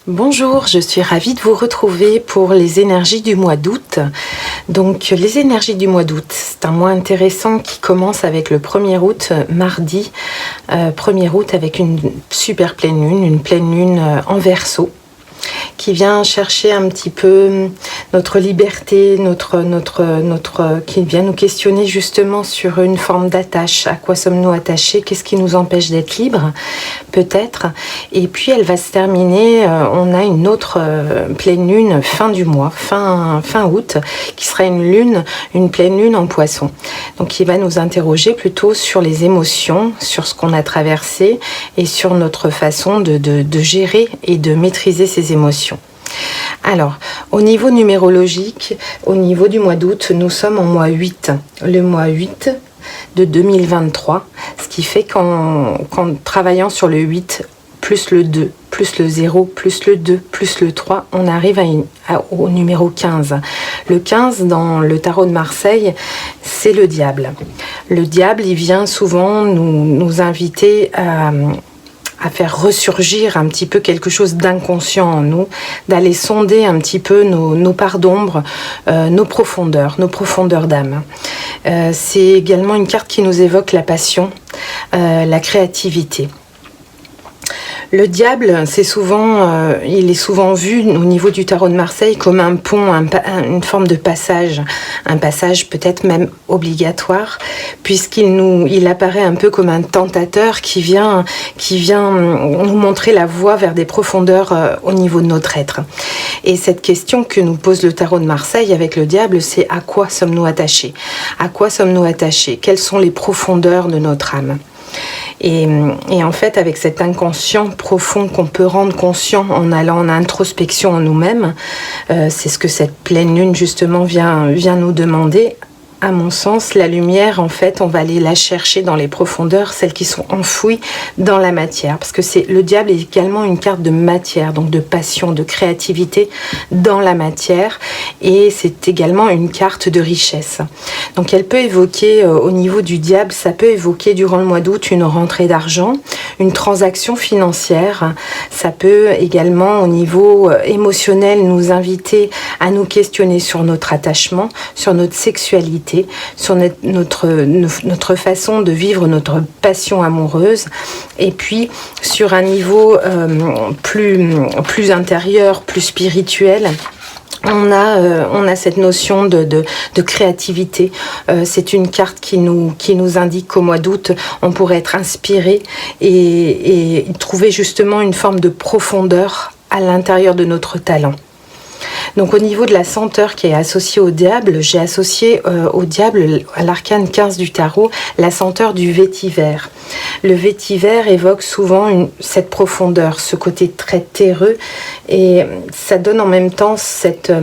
Bonjour, je suis ravie de vous retrouver pour les énergies du mois d'août. Donc les énergies du mois d'août, c'est un mois intéressant qui commence avec le 1er août, mardi 1er août avec une super une pleine lune en Verseau, qui vient chercher un petit peu notre liberté, qui vient nous questionner justement sur une forme d'attache. À quoi sommes-nous attachés? Qu'est-ce qui nous empêche d'être libres? Peut-être. Et puis elle va se terminer, on a une autre pleine lune fin du mois, fin août, qui sera une pleine lune en Poisson. Donc qui va nous interroger plutôt sur les émotions, sur ce qu'on a traversé et sur notre façon de gérer et de maîtriser ces émotions. Alors, au niveau numérologique, au niveau du mois d'août, nous sommes en mois 8. Le mois 8 de 2023, ce qui fait qu'en travaillant sur le 8, plus le 2, plus le 0, plus le 2, plus le 3, on arrive au numéro 15. Le 15, dans le tarot de Marseille, c'est le diable. Le diable, il vient souvent nous inviter à faire ressurgir un petit peu quelque chose d'inconscient en nous, d'aller sonder un petit peu nos parts d'ombre, nos profondeurs d'âme. C'est également une carte qui nous évoque la passion, la créativité. Le diable, il est souvent vu au niveau du tarot de Marseille comme un pont, une forme de passage, un passage peut-être même obligatoire, puisqu'il apparaît un peu comme un tentateur qui vient nous montrer la voie vers des profondeurs au niveau de notre être. Et cette question que nous pose le tarot de Marseille avec le diable, c'est à quoi sommes-nous attachés? À quoi sommes-nous attachés? Quelles sont les profondeurs de notre âme? Et en fait, avec cet inconscient profond qu'on peut rendre conscient en allant en introspection en nous-mêmes, c'est ce que cette pleine lune justement vient nous demander. À mon sens, la lumière, en fait, on va aller la chercher dans les profondeurs, celles qui sont enfouies dans la matière. Parce que le diable est également une carte de matière, donc de passion, de créativité dans la matière. Et c'est également une carte de richesse. Donc elle peut évoquer, au niveau du diable, ça peut évoquer durant le mois d'août une rentrée d'argent, une transaction financière. Ça peut également, au niveau émotionnel, nous inviter à nous questionner sur notre attachement, sur notre sexualité, sur notre façon de vivre notre passion amoureuse, et puis sur un niveau plus intérieur, plus spirituel. On a cette notion de créativité. C'est une carte qui nous indique qu'au mois d'août, on pourrait être inspiré et trouver justement une forme de profondeur à l'intérieur de notre talent. Donc au niveau de la senteur qui est associée au diable, j'ai associé au diable, à l'arcane 15 du tarot, la senteur du vétiver. Le vétiver évoque souvent cette profondeur, ce côté très terreux, et ça donne en même temps cette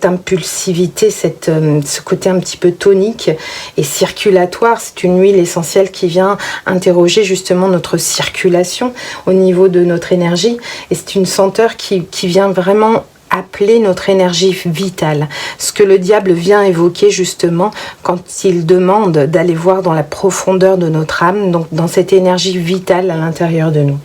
impulsivité, ce côté un petit peu tonique et circulatoire. C'est une huile essentielle qui vient interroger justement notre circulation au niveau de notre énergie, et c'est une senteur qui vient vraiment appeler notre énergie vitale, ce que le diable vient évoquer justement quand il demande d'aller voir dans la profondeur de notre âme, donc dans cette énergie vitale à l'intérieur de nous.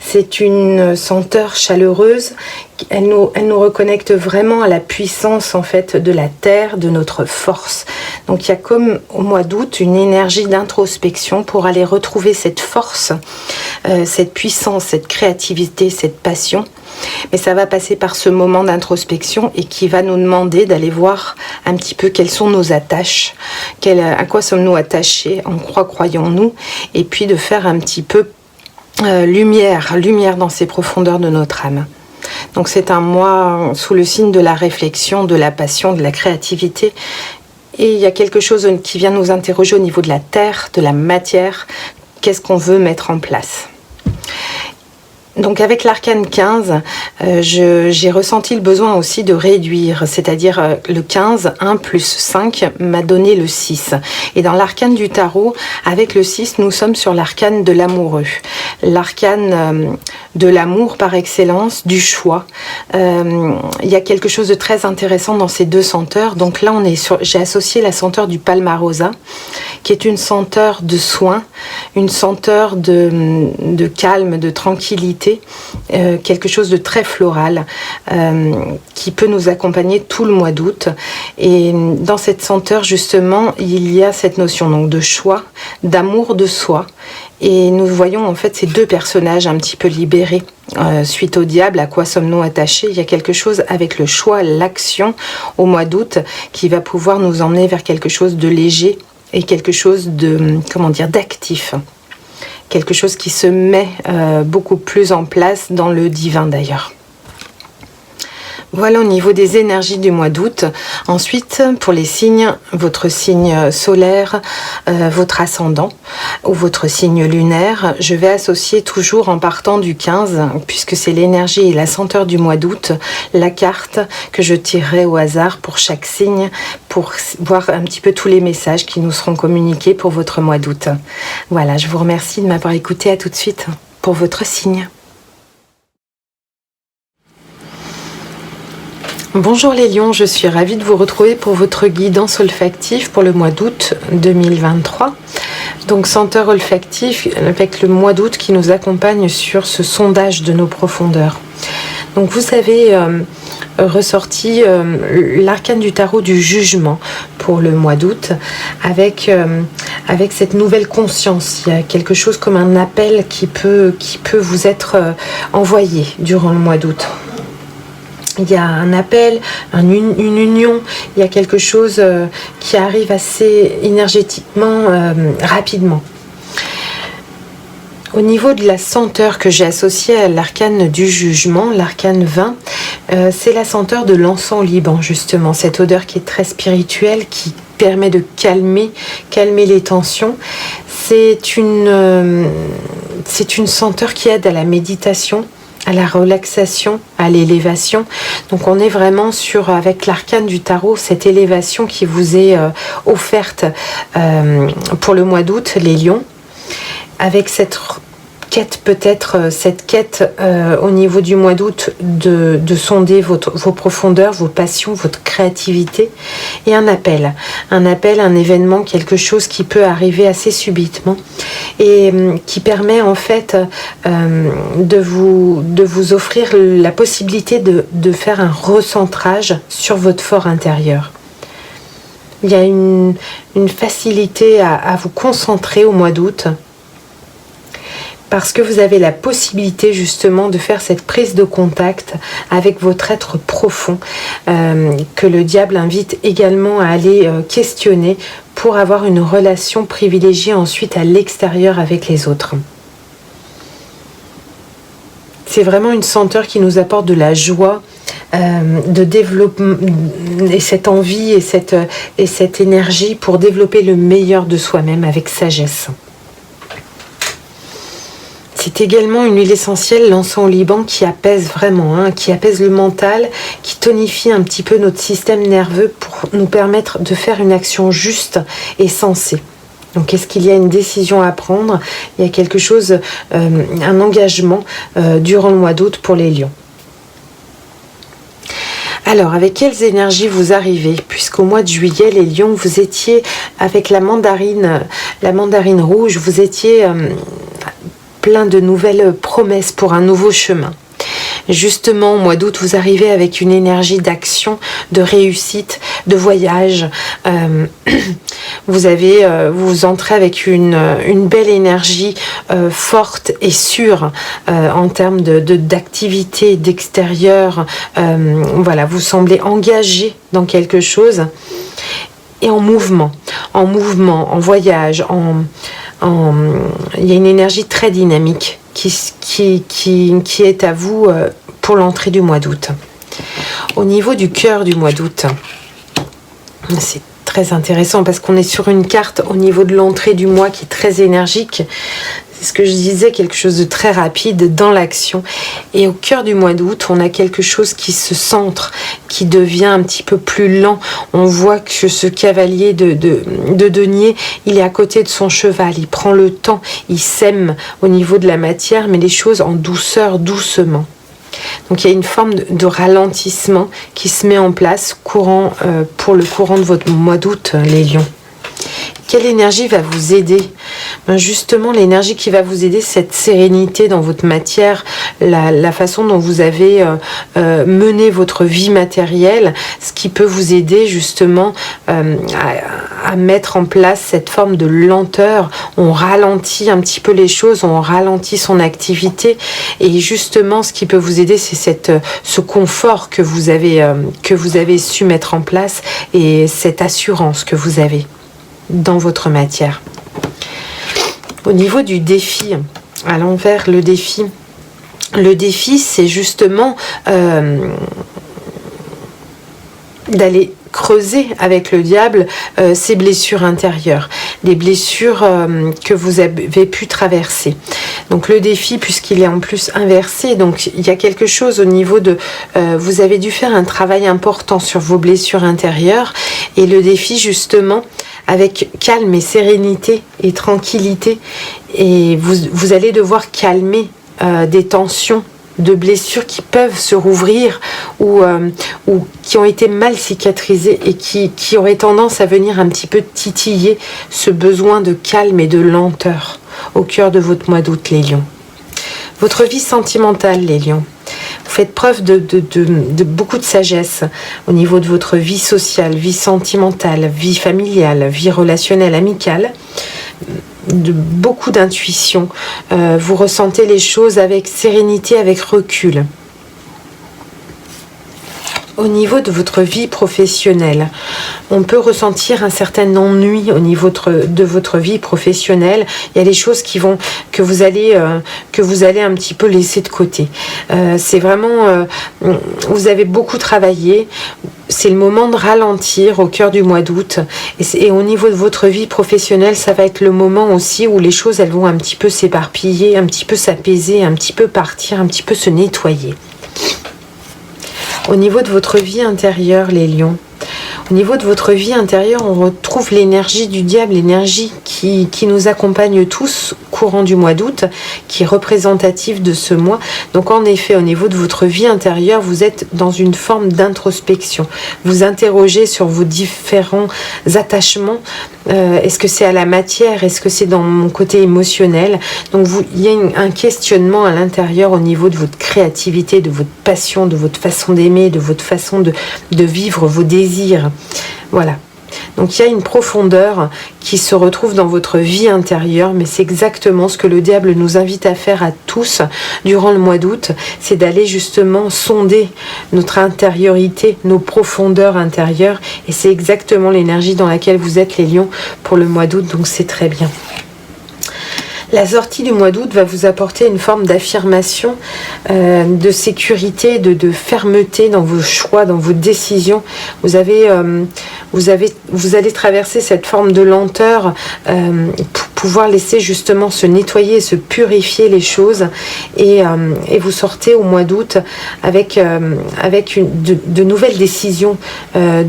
C'est une senteur chaleureuse, elle nous reconnecte vraiment à la puissance en fait de la terre, de notre force. Donc il y a comme au mois d'août une énergie d'introspection pour aller retrouver cette force, cette puissance, cette créativité, cette passion. Mais ça va passer par ce moment d'introspection et qui va nous demander d'aller voir un petit peu quelles sont nos attaches, à quoi sommes-nous attachés, en quoi croyons-nous, et puis de faire un petit peu lumière dans ces profondeurs de notre âme. Donc c'est un mois sous le signe de la réflexion, de la passion, de la créativité. Et il y a quelque chose qui vient nous interroger au niveau de la terre, de la matière. Qu'est-ce qu'on veut mettre en place ? Donc avec l'arcane 15, j'ai ressenti le besoin aussi de réduire, c'est-à-dire le 15, 1 plus 5 m'a donné le 6. Et dans l'arcane du tarot, avec le 6, nous sommes sur l'arcane de l'amoureux. l'arcane de l'amour par excellence, du choix. Il y a quelque chose de très intéressant dans ces deux senteurs. Donc là, j'ai associé la senteur du Palmarosa, qui est une senteur de soin, une senteur de calme, de tranquillité, quelque chose de très floral, qui peut nous accompagner tout le mois d'août. Et dans cette senteur, justement, il y a cette notion donc de choix, d'amour de soi. Et nous voyons en fait ces deux personnages un petit peu libérés suite au diable. À quoi sommes-nous attachés? Il y a quelque chose avec le choix, l'action au mois d'août qui va pouvoir nous emmener vers quelque chose de léger et quelque chose de, comment dire, d'actif. Quelque chose qui se met beaucoup plus en place dans le divin d'ailleurs. Voilà au niveau des énergies du mois d'août. Ensuite, pour les signes, votre signe solaire, votre ascendant ou votre signe lunaire, je vais associer toujours en partant du 15, puisque c'est l'énergie et la senteur du mois d'août, la carte que je tirerai au hasard pour chaque signe, pour voir un petit peu tous les messages qui nous seront communiqués pour votre mois d'août. Voilà, je vous remercie de m'avoir écouté. À tout de suite pour votre signe. Bonjour les lions, je suis ravie de vous retrouver pour votre guidance olfactive pour le mois d'août 2023. Donc senteur olfactif avec le mois d'août qui nous accompagne sur ce sondage de nos profondeurs. Donc vous avez ressorti l'arcane du tarot du jugement pour le mois d'août avec cette nouvelle conscience. Il y a quelque chose comme un appel qui peut vous être envoyé durant le mois d'août. Il y a un appel, une union, il y a quelque chose qui arrive assez énergétiquement, rapidement. Au niveau de la senteur que j'ai associée à l'arcane du jugement, l'arcane 20, c'est la senteur de l'encens liban, justement, cette odeur qui est très spirituelle, qui permet de calmer les tensions. C'est une senteur qui aide à la méditation, à la relaxation, à l'élévation. Donc on est vraiment avec l'arcane du tarot, cette élévation qui vous est offerte pour le mois d'août, les lions, avec cette quête au niveau du mois d'août de sonder vos profondeurs, vos passions, votre créativité, et un appel, un événement, quelque chose qui peut arriver assez subitement et qui permet en fait de vous offrir la possibilité de faire un recentrage sur votre fort intérieur. Il y a une facilité à vous concentrer au mois d'août, parce que vous avez la possibilité justement de faire cette prise de contact avec votre être profond, que le diable invite également à aller questionner pour avoir une relation privilégiée ensuite à l'extérieur avec les autres. C'est vraiment une senteur qui nous apporte de la joie, de développement, et cette envie et cette énergie pour développer le meilleur de soi-même avec sagesse. C'est également une huile essentielle, l'encens au Liban, qui apaise vraiment, qui apaise le mental, qui tonifie un petit peu notre système nerveux pour nous permettre de faire une action juste et sensée. Donc est-ce qu'il y a une décision à prendre? Il y a quelque chose, un engagement durant le mois d'août pour les lions. Alors, avec quelles énergies vous arrivez? Puisqu'au mois de juillet, les lions, vous étiez avec la mandarine rouge, vous étiez plein de nouvelles promesses pour un nouveau chemin. Justement, au mois d'août, vous arrivez avec une énergie d'action, de réussite, de voyage. Vous entrez avec une belle énergie forte et sûre en termes d'activité, d'extérieur. Voilà, vous semblez engagé dans quelque chose et en mouvement, en voyage, il y a une énergie très dynamique qui est à vous pour l'entrée du mois d'août. Au niveau du cœur du mois d'août, c'est très intéressant parce qu'on est sur une carte au niveau de l'entrée du mois qui est très énergique. C'est ce que je disais, quelque chose de très rapide dans l'action. Et au cœur du mois d'août, on a quelque chose qui se centre, qui devient un petit peu plus lent. On voit que ce cavalier de denier, il est à côté de son cheval. Il prend le temps, il sème au niveau de la matière, mais les choses en douceur, doucement. Donc il y a une forme de ralentissement qui se met en place pour le courant de votre mois d'août, les lions. Quelle énergie va vous aider? Justement, l'énergie qui va vous aider, cette sérénité dans votre matière, la façon dont vous avez mené votre vie matérielle, ce qui peut vous aider justement à mettre en place cette forme de lenteur. On ralentit un petit peu les choses, on ralentit son activité et justement, ce qui peut vous aider, c'est ce confort que vous avez su mettre en place et cette assurance que vous avez dans votre matière. Au niveau du défi, allons vers le défi. Le défi, c'est justement d'aller creuser avec le diable ces blessures intérieures, des blessures que vous avez pu traverser. Donc le défi, puisqu'il est en plus inversé, donc il y a quelque chose au niveau de... vous avez dû faire un travail important sur vos blessures intérieures et le défi justement, avec calme et sérénité et tranquillité, et vous allez devoir calmer des tensions de blessures qui peuvent se rouvrir ou qui ont été mal cicatrisées et qui auraient tendance à venir un petit peu titiller ce besoin de calme et de lenteur au cœur de votre mois d'août, les lions. Votre vie sentimentale, les lions. Vous faites preuve de beaucoup de sagesse au niveau de votre vie sociale, vie sentimentale, vie familiale, vie relationnelle, amicale. De beaucoup d'intuition. Vous ressentez les choses avec sérénité, avec recul. Au niveau de votre vie professionnelle, on peut ressentir un certain ennui au niveau de votre vie professionnelle. Il y a des choses que vous allez un petit peu laisser de côté. C'est vraiment, vous avez beaucoup travaillé. C'est le moment de ralentir au cœur du mois d'août. Et au niveau de votre vie professionnelle, ça va être le moment aussi où les choses elles vont un petit peu s'éparpiller, un petit peu s'apaiser, un petit peu partir, un petit peu se nettoyer. Au niveau de votre vie intérieure, les lions, au niveau de votre vie intérieure, on retrouve l'énergie du diable, l'énergie qui nous accompagne tous courant du mois d'août, qui est représentative de ce mois. Donc en effet, au niveau de votre vie intérieure, vous êtes dans une forme d'introspection. Vous interrogez sur vos différents attachements. Est-ce que c'est à la matière? Est-ce que c'est dans mon côté émotionnel? Donc il y a un questionnement à l'intérieur au niveau de votre créativité, de votre passion, de votre façon d'aimer, de votre façon de vivre vos désirs. Voilà. Donc il y a une profondeur qui se retrouve dans votre vie intérieure, mais c'est exactement ce que le diable nous invite à faire à tous durant le mois d'août, c'est d'aller justement sonder notre intériorité, nos profondeurs intérieures, et c'est exactement l'énergie dans laquelle vous êtes, les lions, pour le mois d'août, donc c'est très bien. La sortie du mois d'août va vous apporter une forme d'affirmation, de sécurité, de fermeté dans vos choix, dans vos décisions. Vous allez traverser cette forme de lenteur pour pouvoir laisser justement se nettoyer, se purifier les choses. Et vous sortez au mois d'août avec de nouvelles décisions, mais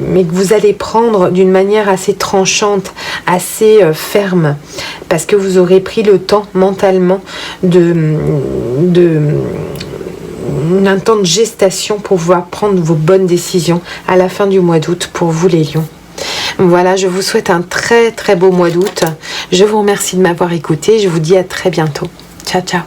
que vous allez prendre d'une manière assez tranchante, assez ferme. Parce que vous aurez pris le temps mentalement un temps de gestation pour pouvoir prendre vos bonnes décisions à la fin du mois d'août pour vous, les lions. Voilà, je vous souhaite un très très beau mois d'août. Je vous remercie de m'avoir écouté. Je vous dis à très bientôt. Ciao, ciao.